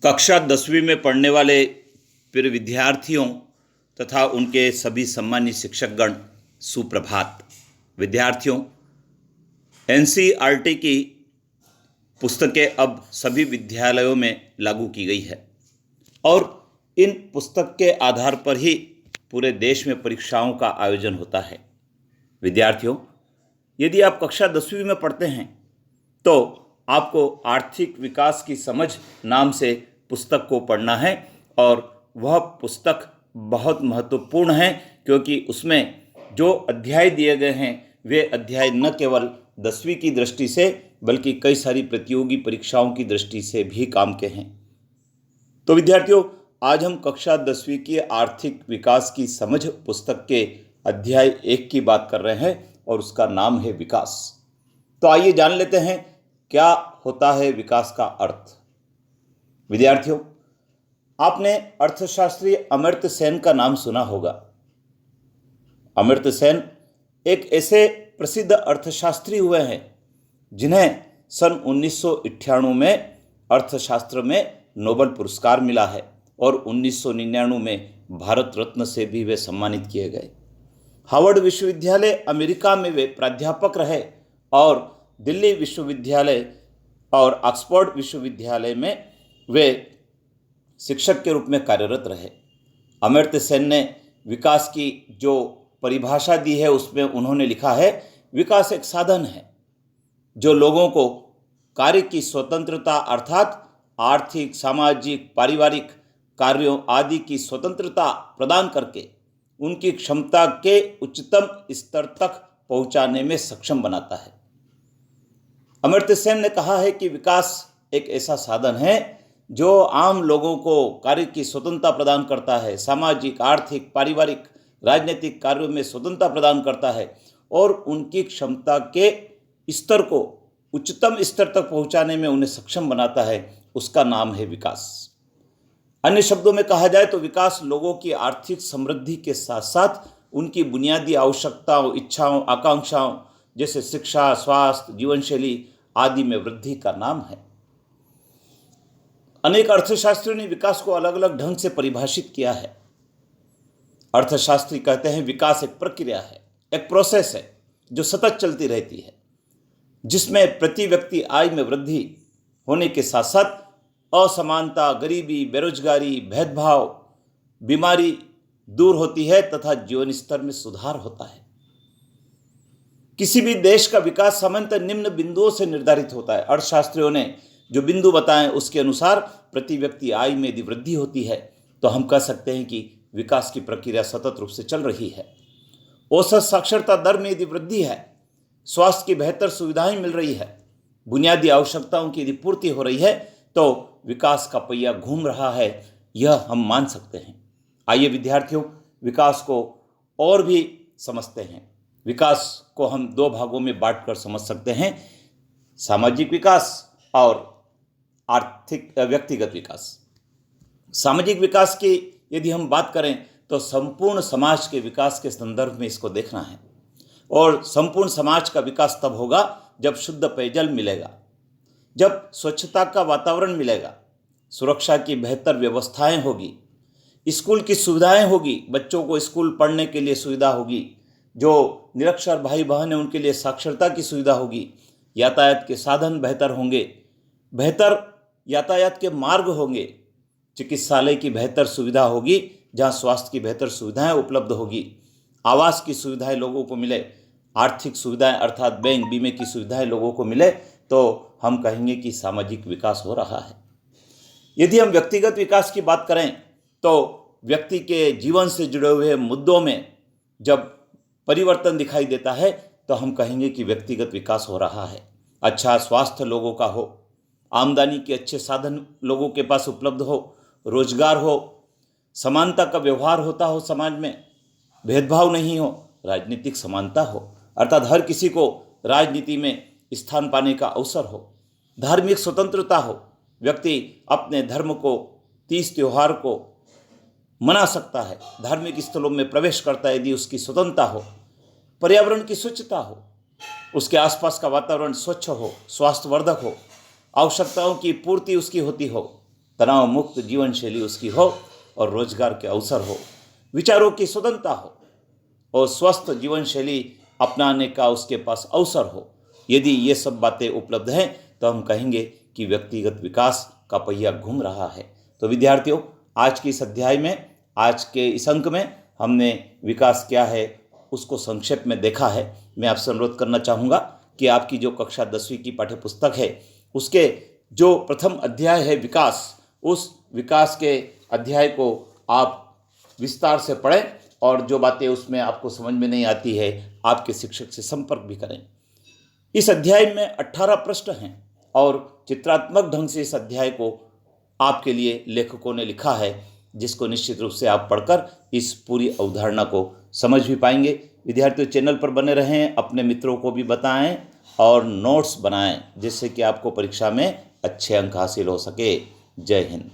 कक्षा 10वीं में पढ़ने वाले प्रिय विद्यार्थियों तथा उनके सभी सम्मानित शिक्षकगण, सुप्रभात। विद्यार्थियों, एनसीईआरटी की पुस्तकें अब सभी विद्यालयों में लागू की गई है और इन पुस्तक के आधार पर ही पूरे देश में परीक्षाओं का आयोजन होता है। विद्यार्थियों, यदि आप कक्षा 10वीं में पढ़ते हैं तो आपको आर्थिक विकास की समझ नाम से पुस्तक को पढ़ना है और वह पुस्तक बहुत महत्वपूर्ण है, क्योंकि उसमें जो अध्याय दिए गए हैं वे अध्याय न केवल 10वीं की दृष्टि से बल्कि कई सारी प्रतियोगी परीक्षाओं की दृष्टि से भी काम के हैं। तो विद्यार्थियों, आज हम कक्षा 10वीं की आर्थिक विकास की समझ पुस्तक के अध्याय 1 की बात कर रहे हैं और उसका नाम है विकास। तो आइए जान लेते हैं क्या होता है विकास का अर्थ। विद्यार्थियों, आपने अर्थशास्त्री अमर्त्य सेन का नाम सुना होगा। अमर्त्य सेन एक ऐसे प्रसिद्ध अर्थशास्त्री हुए हैं जिन्हें सन 1998 में अर्थशास्त्र में नोबेल पुरस्कार मिला है और 1999 में भारत रत्न से भी वे सम्मानित किए गए। हार्वर्ड विश्वविद्यालय अमेरिका में वे प्राध्यापक रहे और दिल्ली विश्वविद्यालय और ऑक्सफोर्ड विश्वविद्यालय में वे शिक्षक के रूप में कार्यरत रहे। अमर्त्य सेन ने विकास की जो परिभाषा दी है उसमें उन्होंने लिखा है, विकास एक साधन है जो लोगों को कार्य की स्वतंत्रता अर्थात आर्थिक, सामाजिक, पारिवारिक कार्यों आदि की स्वतंत्रता प्रदान करके उनकी क्षमता के उच्चतम स्तर तक पहुंचाने में सक्षम बनाता है। अमर्त्य सेन ने कहा है कि विकास एक ऐसा साधन है जो आम लोगों को कार्य की स्वतंत्रता प्रदान करता है, सामाजिक, आर्थिक, पारिवारिक, राजनीतिक कार्यों में स्वतंत्रता प्रदान करता है और उनकी क्षमता के स्तर को उच्चतम स्तर तक पहुंचाने में उन्हें सक्षम बनाता है। उसका नाम है विकास। अन्य शब्दों में कहा जाए तो विकास लोगों की आर्थिक समृद्धि के साथ साथ उनकी बुनियादी आवश्यकताओं, इच्छाओं, आकांक्षाओं जैसे शिक्षा, स्वास्थ्य, जीवन शैली आदि में वृद्धि का नाम है। अनेक अर्थशास्त्रियों ने विकास को अलग अलग ढंग से परिभाषित किया है। अर्थशास्त्री कहते हैं विकास एक प्रक्रिया है, एक प्रोसेस है जो सतत चलती रहती है, जिसमें प्रति व्यक्ति आय में वृद्धि होने के साथ साथ असमानता, गरीबी, बेरोजगारी, भेदभाव, बीमारी दूर होती है तथा जीवन स्तर में सुधार होता है। किसी भी देश का विकास सामान्यतः निम्न बिंदुओं से निर्धारित होता है। अर्थशास्त्रियों ने जो बिंदु बताएं उसके अनुसार प्रति व्यक्ति आय में यदि वृद्धि होती है तो हम कह सकते हैं कि विकास की प्रक्रिया सतत रूप से चल रही है। औसत साक्षरता दर में यदि वृद्धि है, स्वास्थ्य की बेहतर सुविधाएं मिल रही है, बुनियादी आवश्यकताओं की यदि पूर्ति हो रही है तो विकास का पहिया घूम रहा है, यह हम मान सकते हैं। आइए विद्यार्थियों, विकास को और भी समझते हैं। विकास को हम 2 भागों में बांटकर समझ सकते हैं, सामाजिक विकास और आर्थिक व्यक्तिगत विकास। सामाजिक विकास की यदि हम बात करें तो संपूर्ण समाज के विकास के संदर्भ में इसको देखना है और संपूर्ण समाज का विकास तब होगा जब शुद्ध पेयजल मिलेगा, जब स्वच्छता का वातावरण मिलेगा, सुरक्षा की बेहतर व्यवस्थाएं होगी, स्कूल की सुविधाएं होगी, बच्चों को स्कूल पढ़ने के लिए सुविधा होगी, जो निरक्षर भाई बहन हैं उनके लिए साक्षरता की सुविधा होगी, यातायात के साधन बेहतर होंगे, बेहतर यातायात के मार्ग होंगे, चिकित्सालय की बेहतर सुविधा होगी जहां स्वास्थ्य की बेहतर सुविधाएं उपलब्ध होगी, आवास की सुविधाएं लोगों को मिले, आर्थिक सुविधाएं अर्थात बैंक बीमे की सुविधाएं लोगों को मिले, तो हम कहेंगे कि सामाजिक विकास हो रहा है। यदि हम व्यक्तिगत विकास की बात करें तो व्यक्ति के जीवन से जुड़े हुए मुद्दों में जब परिवर्तन दिखाई देता है तो हम कहेंगे कि व्यक्तिगत विकास हो रहा है। अच्छा स्वास्थ्य लोगों का हो, आमदनी के अच्छे साधन लोगों के पास उपलब्ध हो, रोजगार हो, समानता का व्यवहार होता हो समाज में, भेदभाव नहीं हो, राजनीतिक समानता हो अर्थात हर किसी को राजनीति में स्थान पाने का अवसर हो, धार्मिक स्वतंत्रता हो, व्यक्ति अपने धर्म को, तीज त्योहार को मना सकता है, धार्मिक स्थलों में प्रवेश करता है यदि उसकी स्वतंत्रता हो, पर्यावरण की स्वच्छता हो, उसके आसपास का वातावरण स्वच्छ हो, स्वास्थ्यवर्धक हो, आवश्यकताओं की पूर्ति उसकी होती हो, तनाव मुक्त जीवन शैली उसकी हो और रोजगार के अवसर हो, विचारों की स्वतंत्रता हो और स्वस्थ जीवन शैली अपनाने का उसके पास अवसर हो। यदि ये सब बातें उपलब्ध हैं तो हम कहेंगे कि व्यक्तिगत विकास का पहिया घूम रहा है। तो विद्यार्थियों, आज की इस अध्याय में, आज के इस अंक में हमने विकास क्या है उसको संक्षेप में देखा है। मैं आपसे अनुरोध करना चाहूँगा कि आपकी जो कक्षा 10वीं की पाठ्यपुस्तक है उसके जो प्रथम अध्याय है विकास, उस विकास के अध्याय को आप विस्तार से पढ़ें और जो बातें उसमें आपको समझ में नहीं आती है आपके शिक्षक से संपर्क भी करें। इस अध्याय में 18 प्रश्न हैं और चित्रात्मक ढंग से इस अध्याय को आपके लिए लेखकों ने लिखा है, जिसको निश्चित रूप से आप पढ़कर इस पूरी अवधारणा को समझ भी पाएंगे। विद्यार्थियों, चैनल पर बने रहें, अपने मित्रों को भी बताएं और नोट्स बनाएं, जिससे कि आपको परीक्षा में अच्छे अंक हासिल हो सके। जय हिंद।